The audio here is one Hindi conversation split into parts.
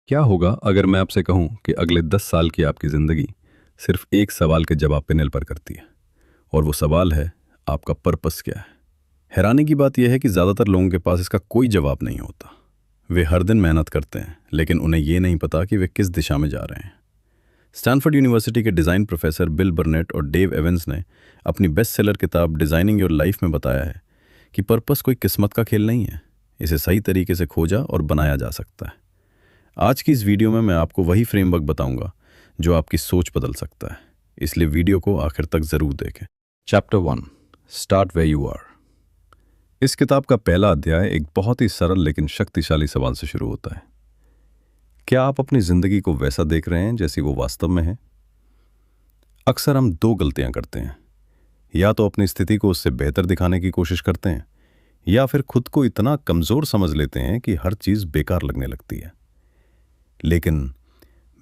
क्या होगा अगर मैं आपसे कहूं कि अगले 10 साल की आपकी ज़िंदगी सिर्फ एक सवाल के जवाब पे निर्भर करती है, और वो सवाल है, आपका पर्पस क्या है? हैरानी की बात यह है कि ज़्यादातर लोगों के पास इसका कोई जवाब नहीं होता। वे हर दिन मेहनत करते हैं, लेकिन उन्हें ये नहीं पता कि वे किस दिशा में जा रहे हैं। स्टैनफोर्ड यूनिवर्सिटी के डिज़ाइन प्रोफेसर बिल बर्नेट और डेव एवंस ने अपनी बेस्ट सेलर किताब डिज़ाइनिंग योर लाइफ में बताया है कि पर्पस कोई किस्मत का खेल नहीं है। इसे सही तरीके से खोजा और बनाया जा सकता है। आज की इस वीडियो में मैं आपको वही फ्रेमवर्क बताऊंगा जो आपकी सोच बदल सकता है, इसलिए वीडियो को आखिर तक ज़रूर देखें। Chapter 1, start where you are. इस किताब का पहला अध्याय एक बहुत ही सरल लेकिन शक्तिशाली सवाल से शुरू होता है। क्या आप अपनी ज़िंदगी को वैसा देख रहे हैं जैसी वो वास्तव में है? अक्सर हम दो गलतियां करते हैं। या तो अपनी स्थिति को उससे बेहतर दिखाने की कोशिश करते हैं, या फिर खुद को इतना कमज़ोर समझ लेते हैं कि हर चीज़ बेकार लगने लगती है। लेकिन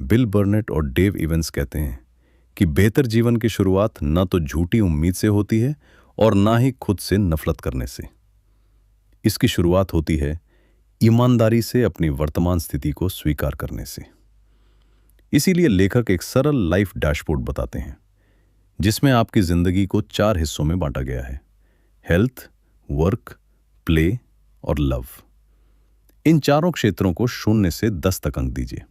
बिल बर्नेट और डेव इवेंस कहते हैं कि बेहतर जीवन की शुरुआत न तो झूठी उम्मीद से होती है और ना ही खुद से नफरत करने से। इसकी शुरुआत होती है ईमानदारी से अपनी वर्तमान स्थिति को स्वीकार करने से। इसीलिए लेखक एक सरल लाइफ डैशबोर्ड बताते हैं जिसमें आपकी जिंदगी को 4 हिस्सों में बांटा गया है: हेल्थ, वर्क, प्ले और लव। इन चारों क्षेत्रों को 0 से 10 तक अंक दीजिए।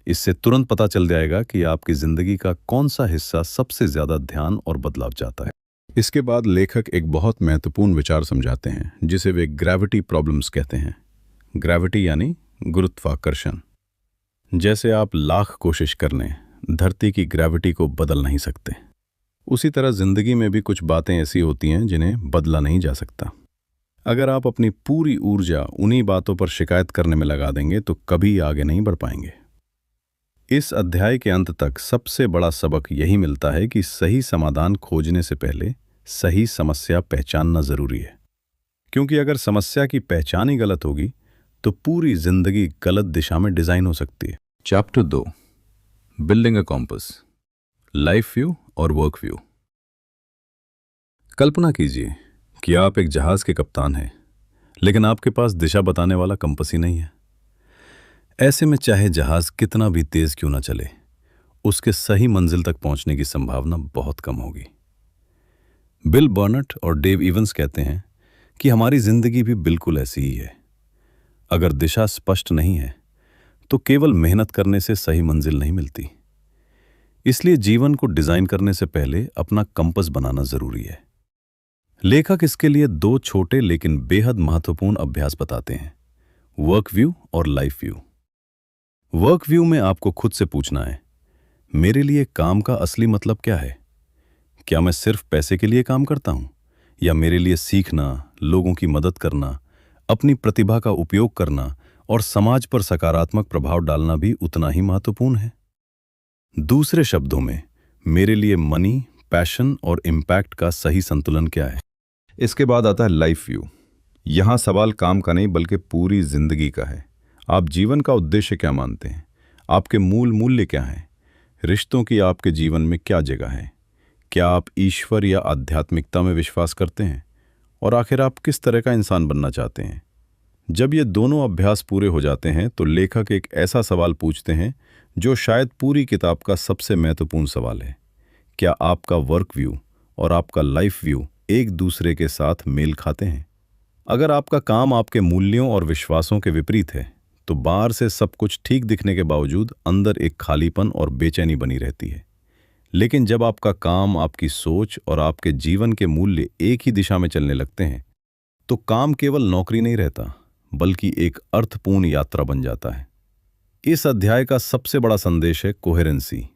इससे तुरंत पता चल जाएगा कि आपकी जिंदगी का कौन सा हिस्सा सबसे ज्यादा ध्यान और बदलाव चाहता है। इसके बाद लेखक एक बहुत महत्वपूर्ण विचार समझाते हैं जिसे वे ग्रेविटी प्रॉब्लम्स कहते हैं। ग्रेविटी यानी गुरुत्वाकर्षण। जैसे आप लाख कोशिश करने धरती की ग्रेविटी को बदल नहीं सकते, उसी तरह जिंदगी में भी कुछ बातें ऐसी होती हैं जिन्हें बदला नहीं जा सकता। अगर आप अपनी पूरी ऊर्जा उन्हीं बातों पर शिकायत करने में लगा देंगे तो कभी आगे नहीं बढ़ पाएंगे। इस अध्याय के अंत तक सबसे बड़ा सबक यही मिलता है कि सही समाधान खोजने से पहले सही समस्या पहचानना जरूरी है, क्योंकि अगर समस्या की पहचान ही गलत होगी तो पूरी जिंदगी गलत दिशा में डिजाइन हो सकती है। चैप्टर 2, बिल्डिंग अ कॉम्पस, लाइफ व्यू और वर्क व्यू। कल्पना कीजिए कि आप एक जहाज के कप्तान हैं, लेकिन आपके पास दिशा बताने वाला कंपस ही नहीं है। ऐसे में चाहे जहाज कितना भी तेज क्यों ना चले, उसके सही मंजिल तक पहुंचने की संभावना बहुत कम होगी। बिल बर्नेट और डेव इवेंस कहते हैं कि हमारी जिंदगी भी बिल्कुल ऐसी ही है। अगर दिशा स्पष्ट नहीं है तो केवल मेहनत करने से सही मंजिल नहीं मिलती। इसलिए जीवन को डिजाइन करने से पहले अपना कंपस बनाना जरूरी है। लेखक इसके लिए 2 छोटे लेकिन बेहद महत्वपूर्ण अभ्यास बताते हैं: वर्क व्यू और लाइफ व्यू। वर्क व्यू में आपको खुद से पूछना है, मेरे लिए काम का असली मतलब क्या है? क्या मैं सिर्फ पैसे के लिए काम करता हूं, या मेरे लिए सीखना, लोगों की मदद करना, अपनी प्रतिभा का उपयोग करना और समाज पर सकारात्मक प्रभाव डालना भी उतना ही महत्वपूर्ण है? दूसरे शब्दों में, मेरे लिए मनी, पैशन और इम्पैक्ट का सही संतुलन क्या है? इसके बाद आता है लाइफ व्यू। यहां सवाल काम का नहीं बल्कि पूरी जिंदगी का है। आप जीवन का उद्देश्य क्या मानते हैं? आपके मूल मूल्य क्या हैं? रिश्तों की आपके जीवन में क्या जगह है? क्या आप ईश्वर या आध्यात्मिकता में विश्वास करते हैं? और आखिर आप किस तरह का इंसान बनना चाहते हैं? जब ये दोनों अभ्यास पूरे हो जाते हैं तो लेखक एक ऐसा सवाल पूछते हैं जो शायद पूरी किताब का सबसे महत्वपूर्ण सवाल है: क्या आपका वर्क व्यू और आपका लाइफ व्यू एक दूसरे के साथ मेल खाते हैं? अगर आपका काम आपके मूल्यों और विश्वासों के विपरीत है तो बाहर से सब कुछ ठीक दिखने के बावजूद अंदर एक खालीपन और बेचैनी बनी रहती है। लेकिन जब आपका काम, आपकी सोच और आपके जीवन के मूल्य एक ही दिशा में चलने लगते हैं तो काम केवल नौकरी नहीं रहता बल्कि एक अर्थपूर्ण यात्रा बन जाता है। इस अध्याय का सबसे बड़ा संदेश है कोहेरेंसी,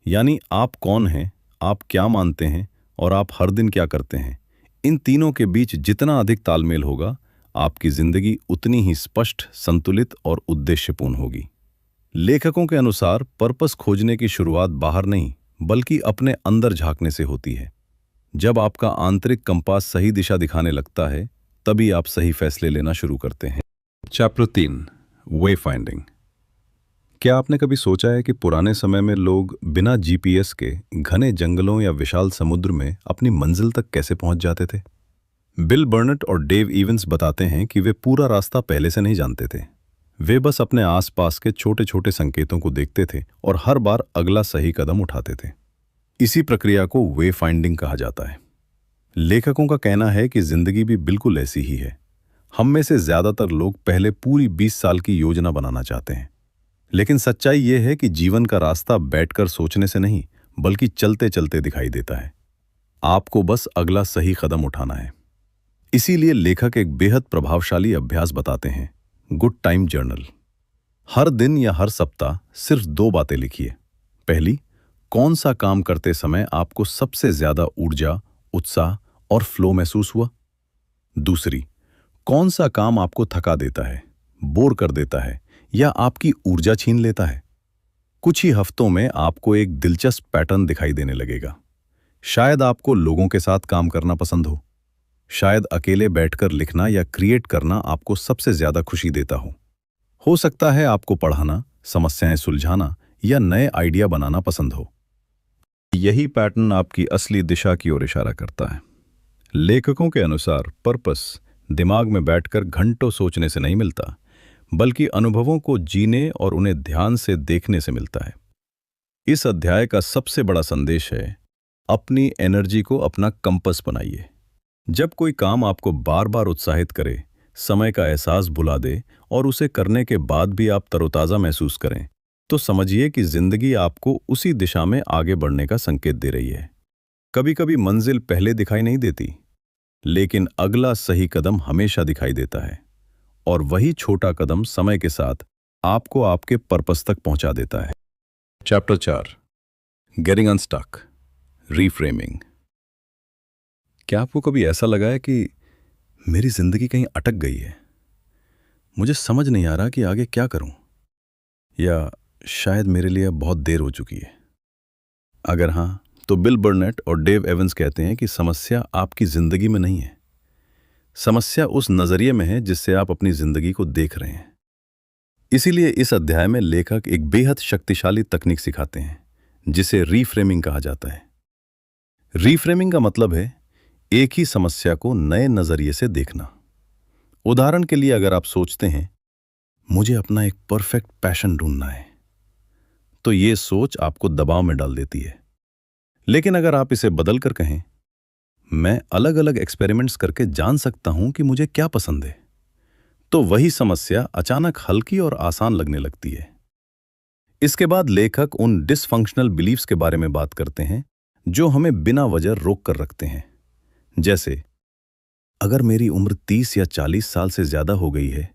यानी आप कौन हैं, आप क्या मानते हैं और आप हर दिन क्या करते हैं। इन तीनों के बीच जितना अधिक तालमेल होगा, आपकी जिंदगी उतनी ही स्पष्ट, संतुलित और उद्देश्यपूर्ण होगी। लेखकों के अनुसार पर्पस खोजने की शुरुआत बाहर नहीं बल्कि अपने अंदर झांकने से होती है। जब आपका आंतरिक कंपास सही दिशा दिखाने लगता है तभी आप सही फैसले लेना शुरू करते हैं। चैप्टर 3, वे फाइंडिंग। क्या आपने कभी सोचा है कि पुराने समय में लोग बिना जीपीएस के घने जंगलों या विशाल समुद्र में अपनी मंजिल तक कैसे पहुंच जाते थे? बिल बर्नेट और डेव इवेंस बताते हैं कि वे पूरा रास्ता पहले से नहीं जानते थे। वे बस अपने आसपास के छोटे छोटे संकेतों को देखते थे और हर बार अगला सही कदम उठाते थे। इसी प्रक्रिया को वे फाइंडिंग कहा जाता है। लेखकों का कहना है कि जिंदगी भी बिल्कुल ऐसी ही है। हम में से ज्यादातर लोग पहले पूरी 20 साल की योजना बनाना चाहते हैं, लेकिन सच्चाई यह है कि जीवन का रास्ता बैठकर सोचने से नहीं बल्कि चलते चलते दिखाई देता है। आपको बस अगला सही कदम उठाना है। इसीलिए लेखक एक बेहद प्रभावशाली अभ्यास बताते हैं, गुड टाइम जर्नल। हर दिन या हर सप्ताह सिर्फ 2 बातें लिखिए। पहली, कौन सा काम करते समय आपको सबसे ज्यादा ऊर्जा, उत्साह और फ्लो महसूस हुआ। दूसरी, कौन सा काम आपको थका देता है, बोर कर देता है या आपकी ऊर्जा छीन लेता है। कुछ ही हफ्तों में आपको एक दिलचस्प पैटर्न दिखाई देने लगेगा। शायद आपको लोगों के साथ काम करना पसंद हो, शायद अकेले बैठकर लिखना या क्रिएट करना आपको सबसे ज्यादा खुशी देता हो सकता है आपको पढ़ाना, समस्याएं सुलझाना या नए आइडिया बनाना पसंद हो। यही पैटर्न आपकी असली दिशा की ओर इशारा करता है। लेखकों के अनुसार पर्पस दिमाग में बैठकर घंटों सोचने से नहीं मिलता, बल्कि अनुभवों को जीने और उन्हें ध्यान से देखने से मिलता है। इस अध्याय का सबसे बड़ा संदेश है, अपनी एनर्जी को अपना कंपस बनाइए। जब कोई काम आपको बार बार उत्साहित करे, समय का एहसास भुला दे और उसे करने के बाद भी आप तरोताजा महसूस करें, तो समझिए कि जिंदगी आपको उसी दिशा में आगे बढ़ने का संकेत दे रही है। कभी कभी मंजिल पहले दिखाई नहीं देती, लेकिन अगला सही कदम हमेशा दिखाई देता है, और वही छोटा कदम समय के साथ आपको आपके पर्पस तक पहुंचा देता है। Chapter 4, getting unstuck, reframing. क्या आपको कभी ऐसा लगा है कि मेरी जिंदगी कहीं अटक गई है, मुझे समझ नहीं आ रहा कि आगे क्या करूं, या शायद मेरे लिए अब बहुत देर हो चुकी है? अगर हां, तो बिल बर्नेट और डेव एवंस कहते हैं कि समस्या आपकी जिंदगी में नहीं है, समस्या उस नजरिए में है जिससे आप अपनी जिंदगी को देख रहे हैं। इसीलिए इस अध्याय में लेखक एक बेहद शक्तिशाली तकनीक सिखाते हैं जिसे रीफ्रेमिंग कहा जाता है। रीफ्रेमिंग का मतलब है एक ही समस्या को नए नजरिए से देखना। उदाहरण के लिए, अगर आप सोचते हैं मुझे अपना एक परफेक्ट पैशन ढूंढना है, तो यह सोच आपको दबाव में डाल देती है। लेकिन अगर आप इसे बदल कर कहें, मैं अलग अलग एक्सपेरिमेंट्स करके जान सकता हूं कि मुझे क्या पसंद है, तो वही समस्या अचानक हल्की और आसान लगने लगती है। इसके बाद लेखक उन डिसफंक्शनल बिलीफ्स के बारे में बात करते हैं जो हमें बिना वजह रोक कर रखते हैं। जैसे, अगर मेरी उम्र 30 या 40 साल से ज्यादा हो गई है,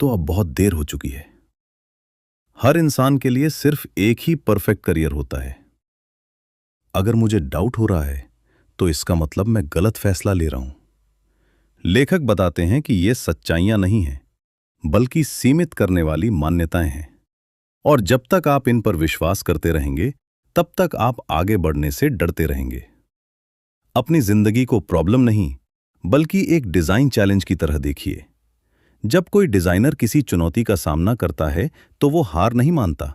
तो अब बहुत देर हो चुकी है। हर इंसान के लिए सिर्फ एक ही परफेक्ट करियर होता है। अगर मुझे डाउट हो रहा है, तो इसका मतलब मैं गलत फैसला ले रहा हूं। लेखक बताते हैं कि ये सच्चाइयां नहीं हैं, बल्कि सीमित करने वाली मान्यताएं हैं, और जब तक आप इन पर विश्वास करते रहेंगे, तब तक आप आगे बढ़ने से डरते रहेंगे। अपनी जिंदगी को प्रॉब्लम नहीं, बल्कि एक डिजाइन चैलेंज की तरह देखिए। जब कोई डिजाइनर किसी चुनौती का सामना करता है, तो वो हार नहीं मानता,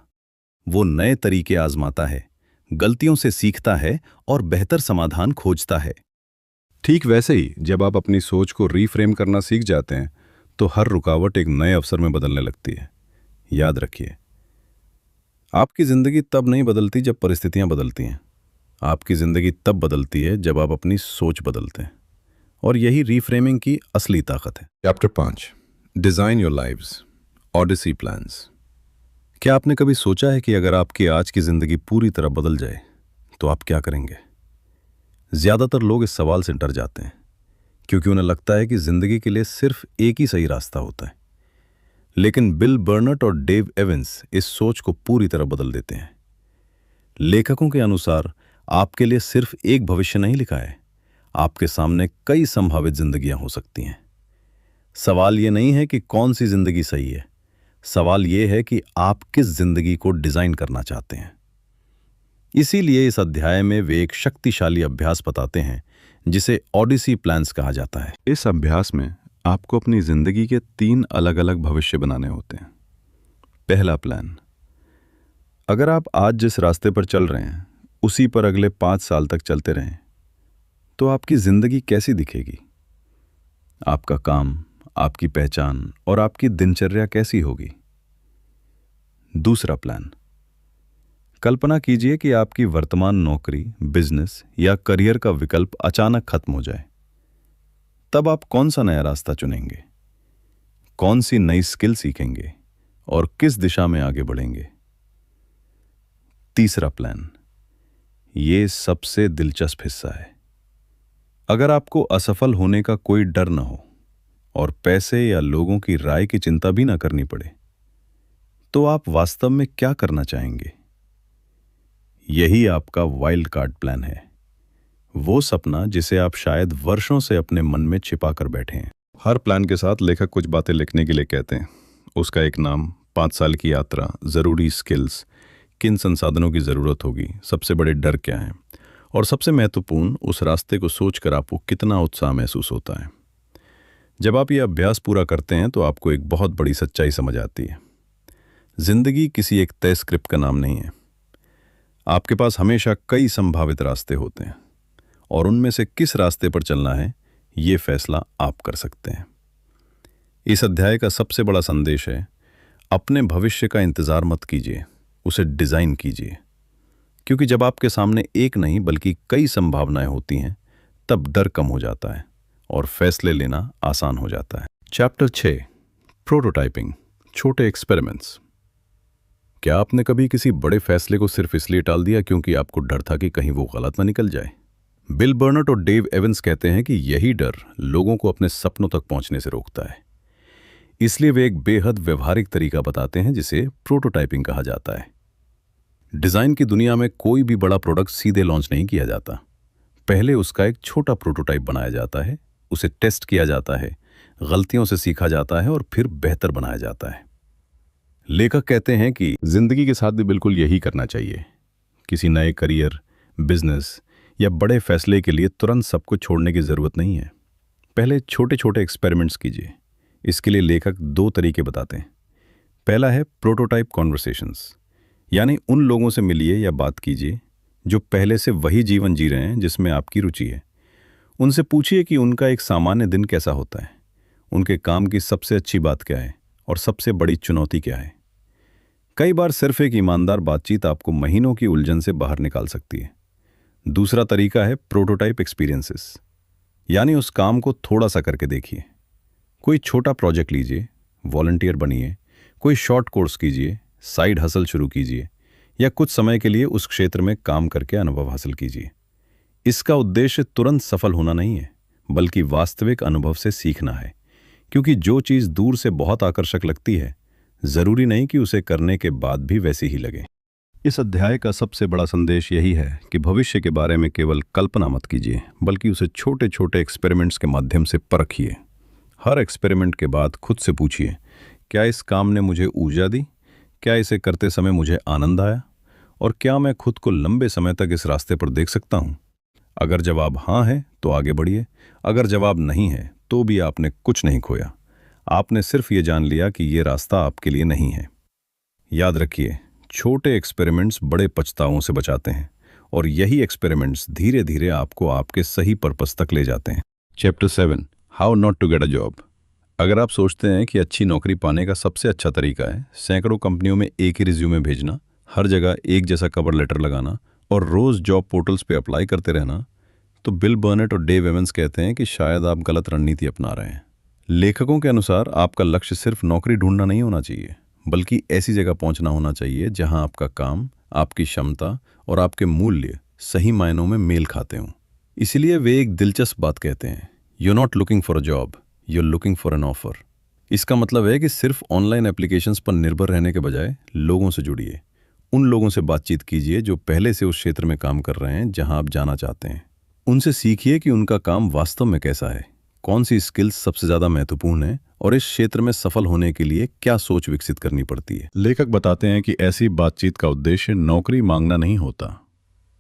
वो नए तरीके आजमाता है, गलतियों से सीखता है और बेहतर समाधान खोजता है। ठीक वैसे ही जब आप अपनी सोच को रीफ्रेम करना सीख जाते हैं, तो हर रुकावट एक नए अवसर में बदलने लगती है। याद रखिए, आपकी जिंदगी तब नहीं बदलती जब परिस्थितियां बदलती हैं, आपकी जिंदगी तब बदलती है जब आप अपनी सोच बदलते हैं, और यही रीफ्रेमिंग की असली ताकत है। Chapter 5, design your lives, Odyssey plans. क्या आपने कभी सोचा है कि अगर आपकी आज की जिंदगी पूरी तरह बदल जाए, तो आप क्या करेंगे? ज्यादातर लोग इस सवाल से डर जाते हैं, क्योंकि उन्हें लगता है कि जिंदगी के लिए सिर्फ एक ही सही रास्ता होता है। लेकिन बिल बर्नेट और डेव एवंस इस सोच को पूरी तरह बदल देते हैं। लेखकों के अनुसार आपके लिए सिर्फ एक भविष्य नहीं लिखा है, आपके सामने कई संभावित जिंदगियां हो सकती हैं। सवाल यह नहीं है कि कौन सी जिंदगी सही है, सवाल यह है कि आप किस जिंदगी को डिजाइन करना चाहते हैं। इसीलिए इस अध्याय में वे एक शक्तिशाली अभ्यास बताते हैं जिसे ऑडिसी प्लान्स कहा जाता है। इस अभ्यास में आपको अपनी जिंदगी के 3 अलग अलग भविष्य बनाने होते हैं। पहला प्लान, अगर आप आज जिस रास्ते पर चल रहे हैं उसी पर अगले 5 साल तक चलते रहें, तो आपकी जिंदगी कैसी दिखेगी? आपका काम, आपकी पहचान और आपकी दिनचर्या कैसी होगी? दूसरा प्लान। कल्पना कीजिए कि आपकी वर्तमान नौकरी, बिजनेस या करियर का विकल्प अचानक खत्म हो जाए। तब आप कौन सा नया रास्ता चुनेंगे? कौन सी नई स्किल सीखेंगे और किस दिशा में आगे बढ़ेंगे? तीसरा प्लान। ये सबसे दिलचस्प हिस्सा है। अगर आपको असफल होने का कोई डर न हो और पैसे या लोगों की राय की चिंता भी ना करनी पड़े, तो आप वास्तव में क्या करना चाहेंगे? यही आपका वाइल्ड कार्ड प्लान है, वो सपना जिसे आप शायद वर्षों से अपने मन में छिपा कर बैठे हैं। हर प्लान के साथ लेखक कुछ बातें लिखने के लिए कहते हैं। उसका एक नाम, 5 साल की यात्रा, ज़रूरी स्किल्स, किन संसाधनों की ज़रूरत होगी, सबसे बड़े डर क्या हैं, और सबसे महत्वपूर्ण, उस रास्ते को सोचकर आपको कितना उत्साह महसूस होता है। जब आप ये अभ्यास पूरा करते हैं तो आपको एक बहुत बड़ी सच्चाई समझ आती है। जिंदगी किसी एक तय स्क्रिप्ट का नाम नहीं है। आपके पास हमेशा कई संभावित रास्ते होते हैं और उनमें से किस रास्ते पर चलना है, ये फैसला आप कर सकते हैं। इस अध्याय का सबसे बड़ा संदेश है, अपने भविष्य का इंतजार मत कीजिए, उसे डिजाइन कीजिए। क्योंकि जब आपके सामने एक नहीं बल्कि कई संभावनाएं होती हैं, तब डर कम हो जाता है और फैसले लेना आसान हो जाता है। चैप्टर 6, प्रोटोटाइपिंग, छोटे एक्सपेरिमेंट्स। क्या आपने कभी किसी बड़े फैसले को सिर्फ इसलिए टाल दिया क्योंकि आपको डर था कि कहीं वो गलत ना निकल जाए? बिल बर्नट और डेव एवंस कहते हैं कि यही डर लोगों को अपने सपनों तक पहुंचने से रोकता है। इसलिए वे एक बेहद व्यवहारिक तरीका बताते हैं जिसे प्रोटोटाइपिंग कहा जाता है। डिजाइन की दुनिया में कोई भी बड़ा प्रोडक्ट सीधे लॉन्च नहीं किया जाता। पहले उसका एक छोटा प्रोटोटाइप बनाया जाता है, उसे टेस्ट किया जाता है, गलतियों से सीखा जाता है और फिर बेहतर बनाया जाता है। लेखक कहते हैं कि जिंदगी के साथ भी बिल्कुल यही करना चाहिए। किसी नए करियर, बिजनेस या बड़े फैसले के लिए तुरंत सब कुछ छोड़ने की जरूरत नहीं है। पहले छोटे छोटे एक्सपेरिमेंट्स कीजिए। इसके लिए लेखक 2 तरीके बताते हैं। पहला है प्रोटोटाइप कॉन्वर्सेशंस, यानी उन लोगों से मिलिए या बात कीजिए जो पहले से वही जीवन जी रहे हैं जिसमें आपकी रुचि है। उनसे पूछिए कि उनका एक सामान्य दिन कैसा होता है, उनके काम की सबसे अच्छी बात क्या है और सबसे बड़ी चुनौती क्या है। कई बार सिर्फ एक ईमानदार बातचीत आपको महीनों की उलझन से बाहर निकाल सकती है। दूसरा तरीका है प्रोटोटाइप एक्सपीरियंसेस, यानी उस काम को थोड़ा सा करके देखिए। कोई छोटा प्रोजेक्ट लीजिए, वॉलंटियर बनिए, कोई शॉर्ट कोर्स कीजिए, साइड हसल शुरू कीजिए या कुछ समय के लिए उस क्षेत्र में काम करके अनुभव हासिल कीजिए। इसका उद्देश्य तुरंत सफल होना नहीं है, बल्कि वास्तविक अनुभव से सीखना है। क्योंकि जो चीज़ दूर से बहुत आकर्षक लगती है, जरूरी नहीं कि उसे करने के बाद भी वैसी ही लगे। इस अध्याय का सबसे बड़ा संदेश यही है कि भविष्य के बारे में केवल कल्पना मत कीजिए, बल्कि उसे छोटे छोटे एक्सपेरिमेंट्स के माध्यम से परखिए। हर एक्सपेरिमेंट के बाद खुद से पूछिए, क्या इस काम ने मुझे ऊर्जा दी? क्या इसे करते समय मुझे आनंद आया? और क्या मैं खुद को लंबे समय तक इस रास्ते पर देख सकता हूँ? अगर जवाब हाँ है तो आगे बढ़िए। अगर जवाब नहीं है तो भी आपने कुछ नहीं खोया। आपने सिर्फ ये जान लिया कि ये रास्ता आपके लिए नहीं है। याद रखिए, छोटे एक्सपेरिमेंट्स बड़े पछतावों से बचाते हैं और यही एक्सपेरिमेंट्स धीरे धीरे आपको आपके सही पर्पस तक ले जाते हैं। Chapter 7, how not to get a job. अगर आप सोचते हैं कि अच्छी नौकरी पाने का सबसे अच्छा तरीका है सैकड़ों कंपनियों में एक ही रिज्यूमे भेजना, हर जगह एक जैसा कवर लेटर लगाना और रोज जॉब पोर्टल्स पे अप्लाई करते रहना, तो बिल बर्नेट और डेव एवंस कहते हैं कि शायद आप गलत रणनीति अपना रहे हैं। लेखकों के अनुसार आपका लक्ष्य सिर्फ नौकरी ढूंढना नहीं होना चाहिए, बल्कि ऐसी जगह पहुंचना होना चाहिए जहां आपका काम, आपकी क्षमता और आपके मूल्य सही मायनों में मेल खाते हों। इसलिए वे एक दिलचस्प बात कहते हैं, you not looking for a job, you looking for an offer. इसका मतलब है कि सिर्फ ऑनलाइन एप्लीकेशंस पर निर्भर रहने के बजाय लोगों से जुड़िए। उन लोगों से बातचीत कीजिए जो पहले से उस क्षेत्र में काम कर रहे हैं जहां आप जाना चाहते हैं। उनसे सीखिए कि उनका काम वास्तव में कैसा है, कौन सी स्किल्स सबसे ज़्यादा महत्वपूर्ण है और इस क्षेत्र में सफल होने के लिए क्या सोच विकसित करनी पड़ती है। लेखक बताते हैं कि ऐसी बातचीत का उद्देश्य नौकरी मांगना नहीं होता।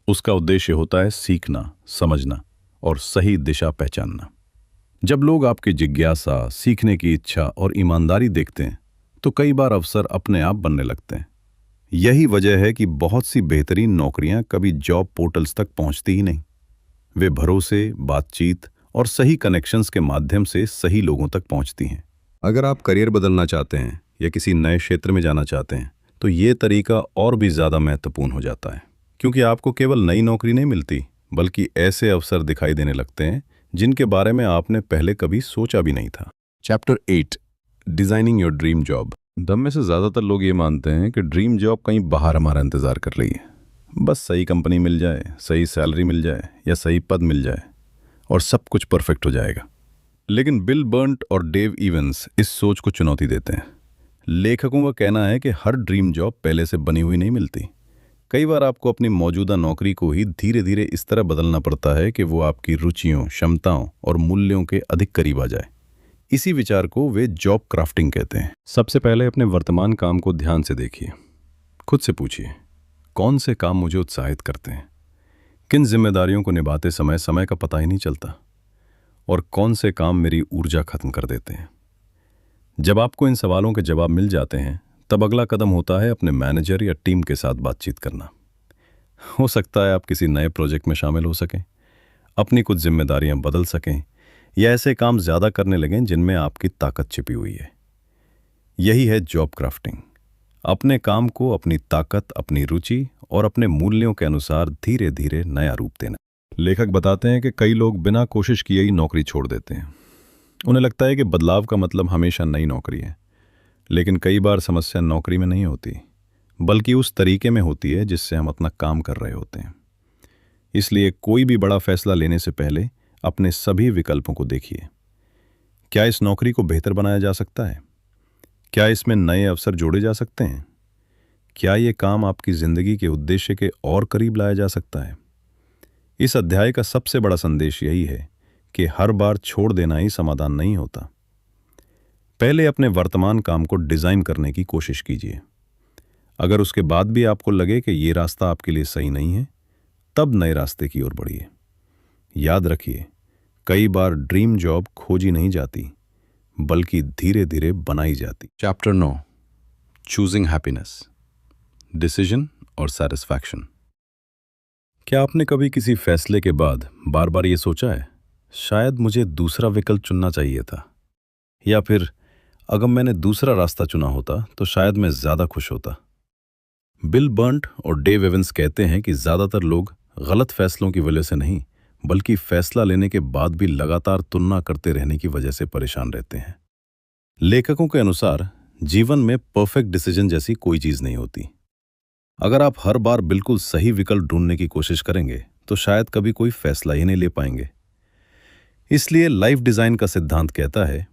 उसका उद्देश्य होता है सीखना, समझना और सही दिशा पहचानना। जब लोग आपकी जिज्ञासा, सीखने की इच्छा और ईमानदारी देखते हैं तो कई बार अवसर अपने आप बनने लगते हैं। यही वजह है कि बहुत सी बेहतरीन नौकरियां कभी जॉब पोर्टल्स तक पहुंचती ही नहीं। वे भरोसे, बातचीत और सही कनेक्शंस के माध्यम से सही लोगों तक पहुंचती हैं। अगर आप करियर बदलना चाहते हैं या किसी नए क्षेत्र में जाना चाहते हैं तो ये तरीका और भी ज़्यादा महत्वपूर्ण हो जाता है, क्योंकि आपको केवल नई नौकरी नहीं मिलती, बल्कि ऐसे अवसर दिखाई देने लगते हैं जिनके बारे में आपने पहले कभी सोचा भी नहीं था। Chapter 8, designing your dream job. दम में से ज़्यादातर लोग ये मानते हैं कि ड्रीम जॉब कहीं बाहर हमारा इंतज़ार कर रही है। बस सही कंपनी मिल जाए, सही सैलरी मिल जाए या सही पद मिल जाए और सब कुछ परफेक्ट हो जाएगा। लेकिन बिल बर्न्ट और डेव इवंस इस सोच को चुनौती देते हैं। लेखकों का कहना है कि हर ड्रीम जॉब पहले से बनी हुई नहीं मिलती। कई बार आपको अपनी मौजूदा नौकरी को ही धीरे धीरे इस तरह बदलना पड़ता है कि वो आपकी रुचियों, क्षमताओं और मूल्यों के अधिक करीब आ जाए। इसी विचार को वे जॉब क्राफ्टिंग कहते हैं। सबसे पहले अपने वर्तमान काम को ध्यान से देखिए। खुद से पूछिए, कौन से काम मुझे उत्साहित करते हैं? किन जिम्मेदारियों को निभाते समय समय का पता ही नहीं चलता? और कौन से काम मेरी ऊर्जा खत्म कर देते हैं? जब आपको इन सवालों के जवाब मिल जाते हैं, तब अगला कदम होता है अपने मैनेजर या टीम के साथ बातचीत करना। हो सकता है आप किसी नए प्रोजेक्ट में शामिल हो सकें, अपनी कुछ जिम्मेदारियां बदल सकें या ऐसे काम ज़्यादा करने लगें जिनमें आपकी ताकत छिपी हुई है। यही है जॉब क्राफ्टिंग। अपने काम को अपनी ताकत, अपनी रुचि और अपने मूल्यों के अनुसार धीरे धीरे नया रूप देना। लेखक बताते हैं कि कई लोग बिना कोशिश किए ही नौकरी छोड़ देते हैं। उन्हें लगता है कि बदलाव का मतलब हमेशा नई नौकरी है। लेकिन कई बार समस्या नौकरी में नहीं होती, बल्कि उस तरीके में होती है जिससे हम अपना काम कर रहे होते हैं। इसलिए कोई भी बड़ा फैसला लेने से पहले अपने सभी विकल्पों को देखिए। क्या इस नौकरी को बेहतर बनाया जा सकता है? क्या इसमें नए अवसर जोड़े जा सकते हैं? क्या ये काम आपकी जिंदगी के उद्देश्य के और करीब लाया जा सकता है? इस अध्याय का सबसे बड़ा संदेश यही है कि हर बार छोड़ देना ही समाधान नहीं होता। पहले अपने वर्तमान काम को डिजाइन करने की कोशिश कीजिए। अगर उसके बाद भी आपको लगे कि ये रास्ता आपके लिए सही नहीं है, तब नए रास्ते की ओर बढ़िए। याद रखिए, कई बार ड्रीम जॉब खोजी नहीं जाती, बल्कि धीरे धीरे बनाई जाती। चैप्टर 9, चूजिंग हैप्पीनेस, डिसीजन और सेटिस्फैक्शन। क्या आपने कभी किसी फैसले के बाद बार बार ये सोचा है, शायद मुझे दूसरा विकल्प चुनना चाहिए था, या फिर अगर मैंने दूसरा रास्ता चुना होता तो शायद मैं ज्यादा खुश होता? बिल बर्न्ट और डेव इवंस कहते हैं कि ज्यादातर लोग गलत फैसलों की वजह से नहीं, बल्कि फैसला लेने के बाद भी लगातार तुलना करते रहने की वजह से परेशान रहते हैं। लेखकों के अनुसार जीवन में परफेक्ट डिसीजन जैसी कोई चीज नहीं होती। अगर आप हर बार बिल्कुल सही विकल्प ढूंढने की कोशिश करेंगे तो शायद कभी कोई फैसला ही नहीं ले पाएंगे। इसलिए लाइफ डिजाइन का सिद्धांत कहता है,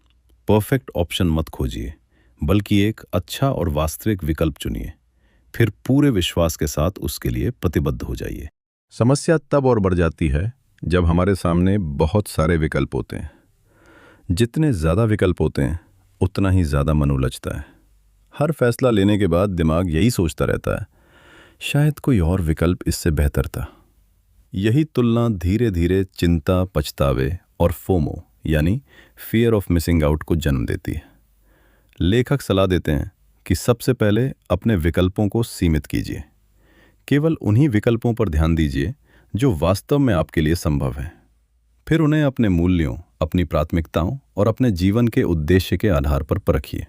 परफेक्ट ऑप्शन मत खोजिए, बल्कि एक अच्छा और वास्तविक विकल्प चुनिए, फिर पूरे विश्वास के साथ उसके लिए प्रतिबद्ध हो जाइए। समस्या तब और बढ़ जाती है जब हमारे सामने बहुत सारे विकल्प होते हैं। जितने ज़्यादा विकल्प होते हैं, उतना ही ज़्यादा मन उलझता है। हर फैसला लेने के बाद दिमाग यही सोचता रहता है, शायद कोई और विकल्प इससे बेहतर था। यही तुलना धीरे धीरे चिंता, पछतावे और फोमो यानी फियर ऑफ मिसिंग आउट को जन्म देती है। लेखक सलाह देते हैं कि सबसे पहले अपने विकल्पों को सीमित कीजिए। केवल उन्हीं विकल्पों पर ध्यान दीजिए जो वास्तव में आपके लिए संभव है। फिर उन्हें अपने मूल्यों, अपनी प्राथमिकताओं और अपने जीवन के उद्देश्य के आधार पर परखिए।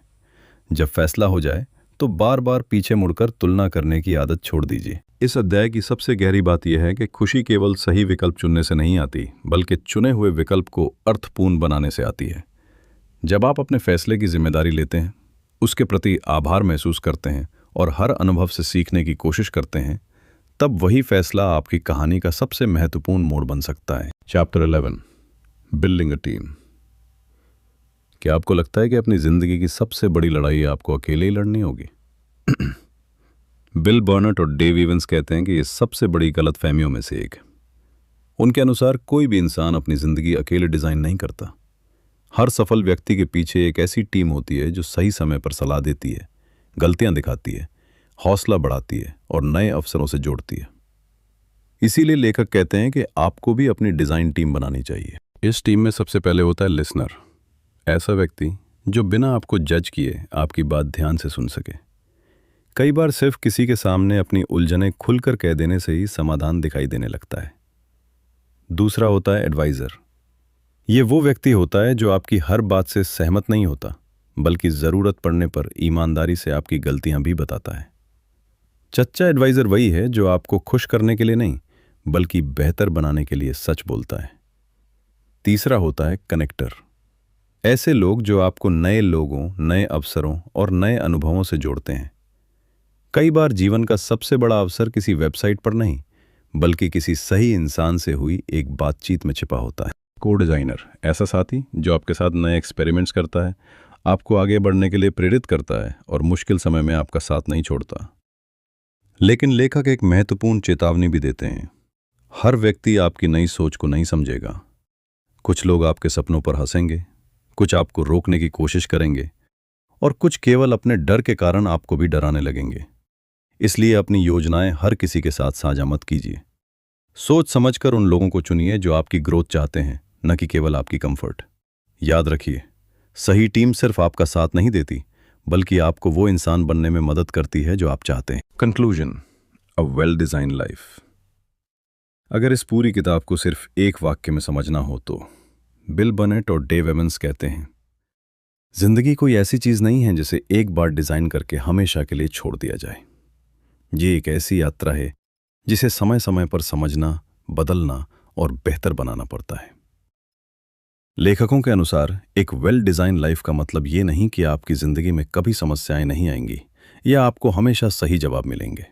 जब फैसला हो जाए तो बार बार पीछे मुड़कर तुलना करने की आदत छोड़ दीजिए। इस अध्याय की सबसे गहरी बात यह है कि खुशी केवल सही विकल्प चुनने से नहीं आती, बल्कि चुने हुए विकल्प को अर्थपूर्ण बनाने से आती है। जब आप अपने फैसले की जिम्मेदारी लेते हैं, उसके प्रति आभार महसूस करते हैं और हर अनुभव से सीखने की कोशिश करते हैं, तब वही फैसला आपकी कहानी का सबसे महत्वपूर्ण मोड़ बन सकता है। Chapter 11, building a team. क्या आपको लगता है कि अपनी जिंदगी की सबसे बड़ी लड़ाई आपको अकेले ही लड़नी होगी? बिल बर्न्ट और डेव इवंस कहते हैं कि ये सबसे बड़ी गलतफहमियों में से एक है। उनके अनुसार कोई भी इंसान अपनी जिंदगी अकेले डिजाइन नहीं करता। हर सफल व्यक्ति के पीछे एक ऐसी टीम होती है जो सही समय पर सलाह देती है, गलतियां दिखाती है, हौसला बढ़ाती है और नए अवसरों से जोड़ती है। इसीलिए लेखक कहते हैं कि आपको भी अपनी डिजाइन टीम बनानी चाहिए। इस टीम में सबसे पहले होता है लिसनर, ऐसा व्यक्ति जो बिना आपको जज किए आपकी बात ध्यान से सुन सके। कई बार सिर्फ किसी के सामने अपनी उलझनें खुलकर कह देने से ही समाधान दिखाई देने लगता है। दूसरा होता है एडवाइजर। ये वो व्यक्ति होता है जो आपकी हर बात से सहमत नहीं होता, बल्कि ज़रूरत पड़ने पर ईमानदारी से आपकी गलतियां भी बताता है। सच्चा एडवाइजर वही है जो आपको खुश करने के लिए नहीं, बल्कि बेहतर बनाने के लिए सच बोलता है। तीसरा होता है कनेक्टर। ऐसे लोग जो आपको नए लोगों, नए अवसरों और नए अनुभवों से जोड़ते हैं। कई बार जीवन का सबसे बड़ा अवसर किसी वेबसाइट पर नहीं, बल्कि किसी सही इंसान से हुई एक बातचीत में छिपा होता है। को डिजाइनर, ऐसा साथी जो आपके साथ नए एक्सपेरिमेंट्स करता है, आपको आगे बढ़ने के लिए प्रेरित करता है और मुश्किल समय में आपका साथ नहीं छोड़ता। लेकिन लेखक एक महत्वपूर्ण चेतावनी भी देते हैं। हर व्यक्ति आपकी नई सोच को नहीं समझेगा। कुछ लोग आपके सपनों पर हंसेंगे, कुछ आपको रोकने की कोशिश करेंगे और कुछ केवल अपने डर के कारण आपको भी डराने लगेंगे। इसलिए अपनी योजनाएं हर किसी के साथ साझा मत कीजिए। सोच समझकर उन लोगों को चुनिए जो आपकी ग्रोथ चाहते हैं, न कि केवल आपकी कंफर्ट। याद रखिए, सही टीम सिर्फ आपका साथ नहीं देती, बल्कि आपको वो इंसान बनने में मदद करती है जो आप चाहते हैं। Conclusion, a well design life. अगर इस पूरी किताब को सिर्फ एक वाक्य में समझना हो तो बिल बनेट और डेव एवंस कहते हैं, जिंदगी कोई ऐसी चीज नहीं है जिसे एक बार डिजाइन करके हमेशा के लिए छोड़ दिया जाए। ये एक ऐसी यात्रा है जिसे समय समय पर समझना, बदलना और बेहतर बनाना पड़ता है। लेखकों के अनुसार एक वेल डिजाइन लाइफ का मतलब ये नहीं कि आपकी जिंदगी में कभी समस्याएं नहीं आएंगी या आपको हमेशा सही जवाब मिलेंगे।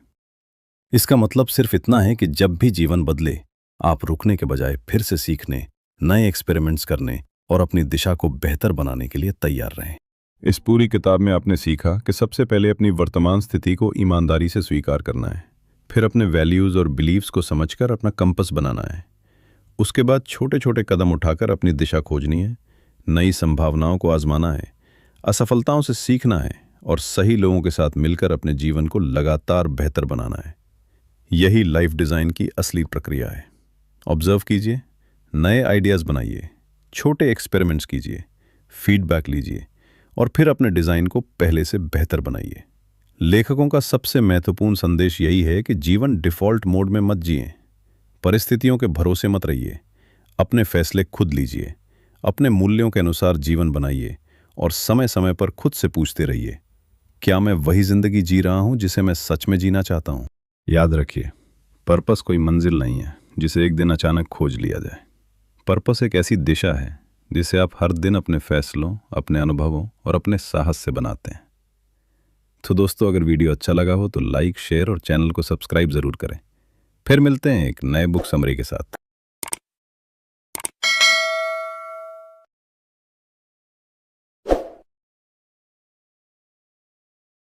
इसका मतलब सिर्फ इतना है कि जब भी जीवन बदले, आप रुकने के बजाय फिर से सीखने, नए एक्सपेरिमेंट्स करने और अपनी दिशा को बेहतर बनाने के लिए तैयार रहें। इस पूरी किताब में आपने सीखा कि सबसे पहले अपनी वर्तमान स्थिति को ईमानदारी से स्वीकार करना है, फिर अपने वैल्यूज़ और बिलीव्स को समझकर अपना कंपस बनाना है, उसके बाद छोटे छोटे कदम उठाकर अपनी दिशा खोजनी है, नई संभावनाओं को आजमाना है, असफलताओं से सीखना है और सही लोगों के साथ मिलकर अपने जीवन को लगातार बेहतर बनाना है। यही लाइफ डिज़ाइन की असली प्रक्रिया है। ऑब्जर्व कीजिए, नए आइडियाज़ बनाइए, छोटे एक्सपेरिमेंट्स कीजिए, फीडबैक लीजिए और फिर अपने डिज़ाइन को पहले से बेहतर बनाइए। लेखकों का सबसे महत्वपूर्ण संदेश यही है कि जीवन डिफ़ॉल्ट मोड में मत जिए, परिस्थितियों के भरोसे मत रहिए, अपने फैसले खुद लीजिए, अपने मूल्यों के अनुसार जीवन बनाइए और समय समय पर खुद से पूछते रहिए, क्या मैं वही जिंदगी जी रहा हूं जिसे मैं सच में जीना चाहता हूं? याद रखिए, पर्पस कोई मंजिल नहीं है जिसे एक दिन अचानक खोज लिया जाए। पर्पस एक ऐसी दिशा है जिसे आप हर दिन अपने फैसलों, अपने अनुभवों और अपने साहस से बनाते हैं। तो दोस्तों, अगर वीडियो अच्छा लगा हो तो लाइक, शेयर और चैनल को सब्सक्राइब ज़रूर करें। फिर मिलते हैं एक नए बुक समरी के साथ।